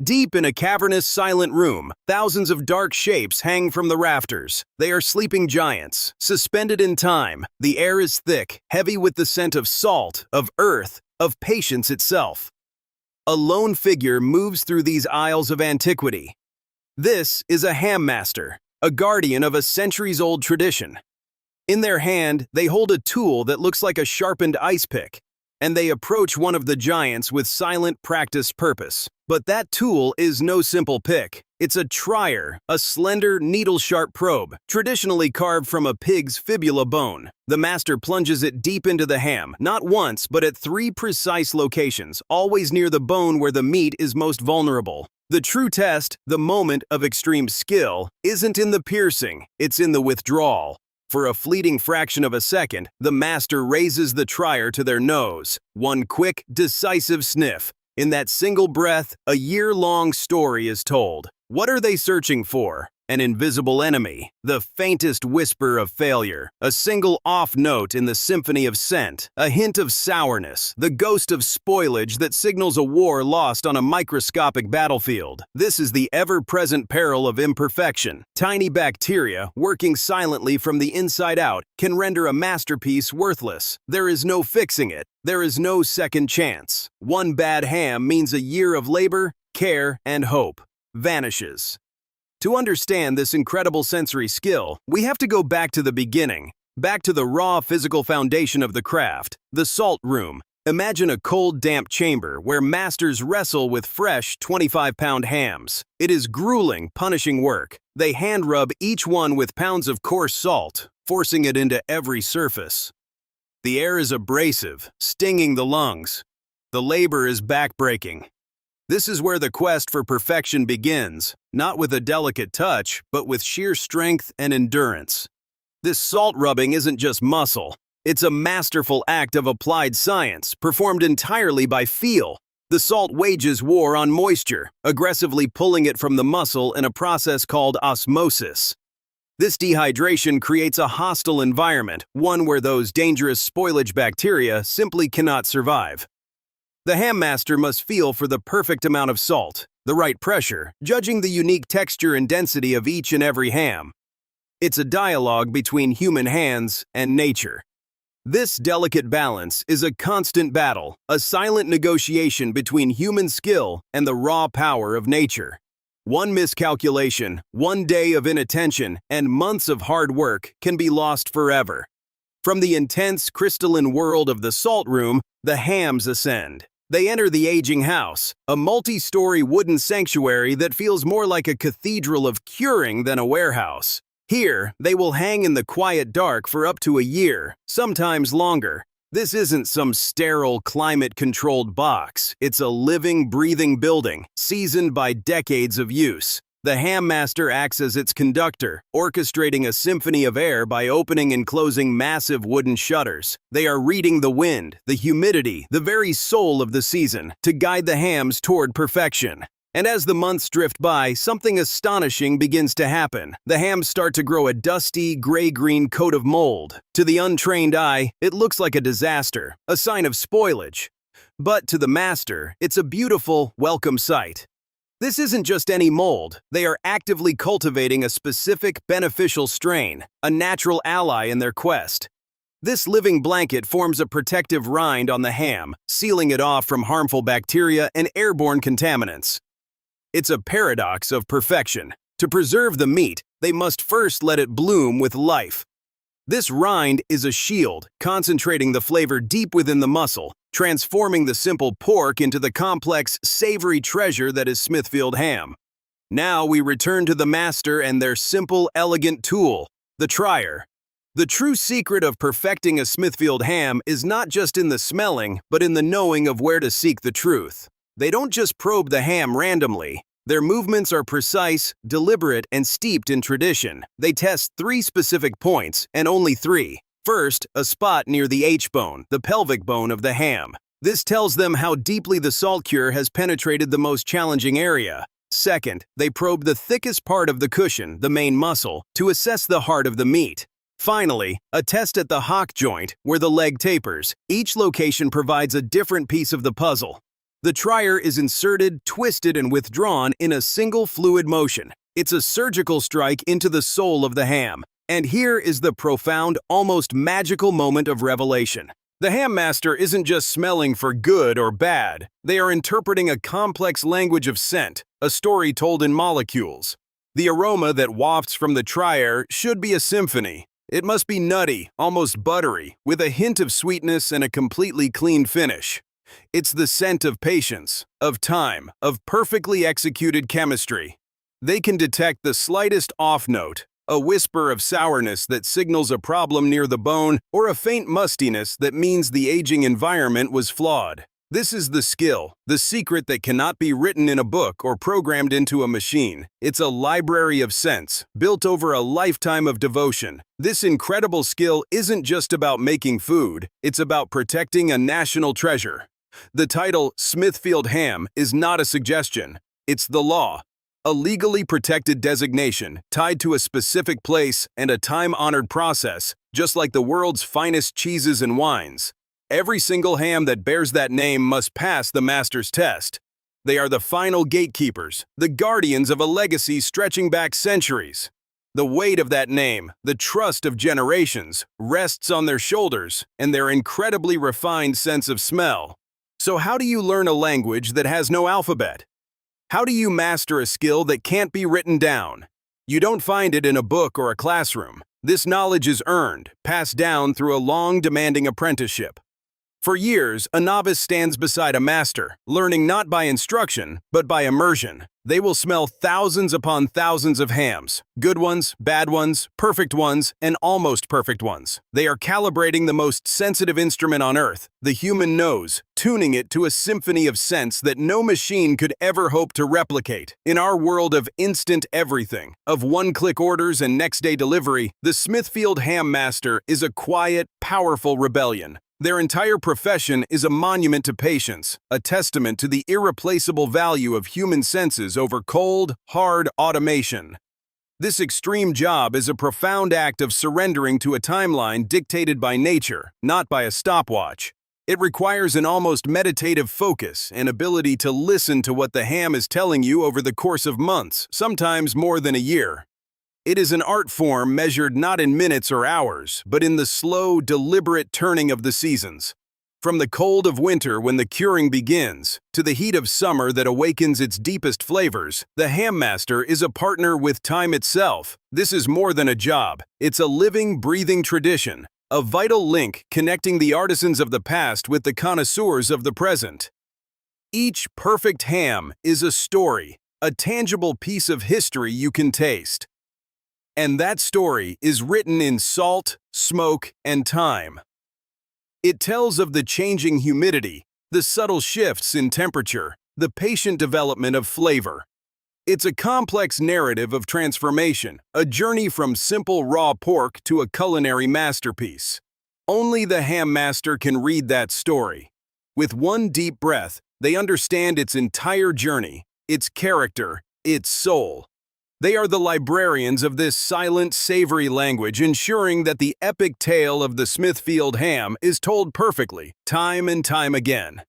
Deep in a cavernous, silent room, thousands of dark shapes hang from the rafters. They are sleeping giants, suspended in time. The air is thick, heavy with the scent of salt, of earth, of patience itself. A lone figure moves through these aisles of antiquity. This is a ham master, a guardian of a centuries-old tradition. In their hand, they hold a tool that looks like a sharpened ice pick, and they approach one of the giants with silent, practiced purpose. But that tool is no simple pick. It's a trier, a slender, needle-sharp probe, traditionally carved from a pig's fibula bone. The master plunges it deep into the ham, not once, but at 3 precise locations, always near the bone where the meat is most vulnerable. The true test, the moment of extreme skill, isn't in the piercing, it's in the withdrawal. For a fleeting fraction of a second, the master raises the trier to their nose. One quick, decisive sniff. In that single breath, a year-long story is told. What are they searching for? An invisible enemy, the faintest whisper of failure, a single off note in the symphony of scent, a hint of sourness, the ghost of spoilage that signals a war lost on a microscopic battlefield. This is the ever-present peril of imperfection. Tiny bacteria, working silently from the inside out, can render a masterpiece worthless. There is no fixing it. There is no second chance. One bad ham means a year of labor, care, and hope vanishes. To understand this incredible sensory skill, we have to go back to the beginning, back to the raw physical foundation of the craft, the salt room. Imagine a cold, damp chamber where masters wrestle with fresh 25-pound hams. It is grueling, punishing work. They hand-rub each one with pounds of coarse salt, forcing it into every surface. The air is abrasive, stinging the lungs. The labor is backbreaking. This is where the quest for perfection begins, not with a delicate touch, but with sheer strength and endurance. This salt rubbing isn't just muscle. It's a masterful act of applied science, performed entirely by feel. The salt wages war on moisture, aggressively pulling it from the muscle in a process called osmosis. This dehydration creates a hostile environment, one where those dangerous spoilage bacteria simply cannot survive. The ham master must feel for the perfect amount of salt, the right pressure, judging the unique texture and density of each and every ham. It's a dialogue between human hands and nature. This delicate balance is a constant battle, a silent negotiation between human skill and the raw power of nature. One miscalculation, one day of inattention, and months of hard work can be lost forever. From the intense, crystalline world of the salt room, the hams ascend. They enter the aging house, a multi-story wooden sanctuary that feels more like a cathedral of curing than a warehouse. Here, they will hang in the quiet dark for up to a year, sometimes longer. This isn't some sterile, climate-controlled box. It's a living, breathing building, seasoned by decades of use. The ham master acts as its conductor, orchestrating a symphony of air by opening and closing massive wooden shutters. They are reading the wind, the humidity, the very soul of the season, to guide the hams toward perfection. And as the months drift by, something astonishing begins to happen. The hams start to grow a dusty, gray-green coat of mold. To the untrained eye, it looks like a disaster, a sign of spoilage. But to the master, it's a beautiful, welcome sight. This isn't just any mold. They are actively cultivating a specific, beneficial strain, a natural ally in their quest. This living blanket forms a protective rind on the ham, sealing it off from harmful bacteria and airborne contaminants. It's a paradox of perfection. To preserve the meat, they must first let it bloom with life. This rind is a shield, concentrating the flavor deep within the muscle, transforming the simple pork into the complex, savory treasure that is Smithfield ham. Now we return to the master and their simple, elegant tool, the trier. The true secret of perfecting a Smithfield ham is not just in the smelling, but in the knowing of where to seek the truth. They don't just probe the ham randomly. Their movements are precise, deliberate, and steeped in tradition. They test 3 specific points, and only 3. First, a spot near the H-bone, the pelvic bone of the ham. This tells them how deeply the salt cure has penetrated the most challenging area. Second, they probe the thickest part of the cushion, the main muscle, to assess the heart of the meat. Finally, a test at the hock joint, where the leg tapers. Each location provides a different piece of the puzzle. The trier is inserted, twisted, and withdrawn in a single fluid motion. It's a surgical strike into the soul of the ham. And here is the profound, almost magical moment of revelation. The ham master isn't just smelling for good or bad. They are interpreting a complex language of scent, a story told in molecules. The aroma that wafts from the trier should be a symphony. It must be nutty, almost buttery, with a hint of sweetness and a completely clean finish. It's the scent of patience, of time, of perfectly executed chemistry. They can detect the slightest off note, a whisper of sourness that signals a problem near the bone, or a faint mustiness that means the aging environment was flawed. This is the skill, the secret that cannot be written in a book or programmed into a machine. It's a library of scents, built over a lifetime of devotion. This incredible skill isn't just about making food, it's about protecting a national treasure. The title, Smithfield Ham, is not a suggestion. It's the law. A legally protected designation tied to a specific place and a time-honored process, just like the world's finest cheeses and wines. Every single ham that bears that name must pass the master's test. They are the final gatekeepers, the guardians of a legacy stretching back centuries. The weight of that name, the trust of generations, rests on their shoulders and their incredibly refined sense of smell. So how do you learn a language that has no alphabet? How do you master a skill that can't be written down? You don't find it in a book or a classroom. This knowledge is earned, passed down through a long, demanding apprenticeship. For years, a novice stands beside a master, learning not by instruction, but by immersion. They will smell thousands upon thousands of hams, good ones, bad ones, perfect ones, and almost perfect ones. They are calibrating the most sensitive instrument on earth, the human nose, tuning it to a symphony of scents that no machine could ever hope to replicate. In our world of instant everything, of one-click orders and next-day delivery, the Smithfield Ham Master is a quiet, powerful rebellion. Their entire profession is a monument to patience, a testament to the irreplaceable value of human senses over cold, hard automation. This extreme job is a profound act of surrendering to a timeline dictated by nature, not by a stopwatch. It requires an almost meditative focus and ability to listen to what the ham is telling you over the course of months, sometimes more than a year. It is an art form measured not in minutes or hours, but in the slow, deliberate turning of the seasons. From the cold of winter when the curing begins, to the heat of summer that awakens its deepest flavors, the ham master is a partner with time itself. This is more than a job. It's a living, breathing tradition, a vital link connecting the artisans of the past with the connoisseurs of the present. Each perfect ham is a story, a tangible piece of history you can taste. And that story is written in salt, smoke, and time. It tells of the changing humidity, the subtle shifts in temperature, the patient development of flavor. It's a complex narrative of transformation, a journey from simple raw pork to a culinary masterpiece. Only the ham master can read that story. With one deep breath, they understand its entire journey, its character, its soul. They are the librarians of this silent, savory language, ensuring that the epic tale of the Smithfield ham is told perfectly, time and time again.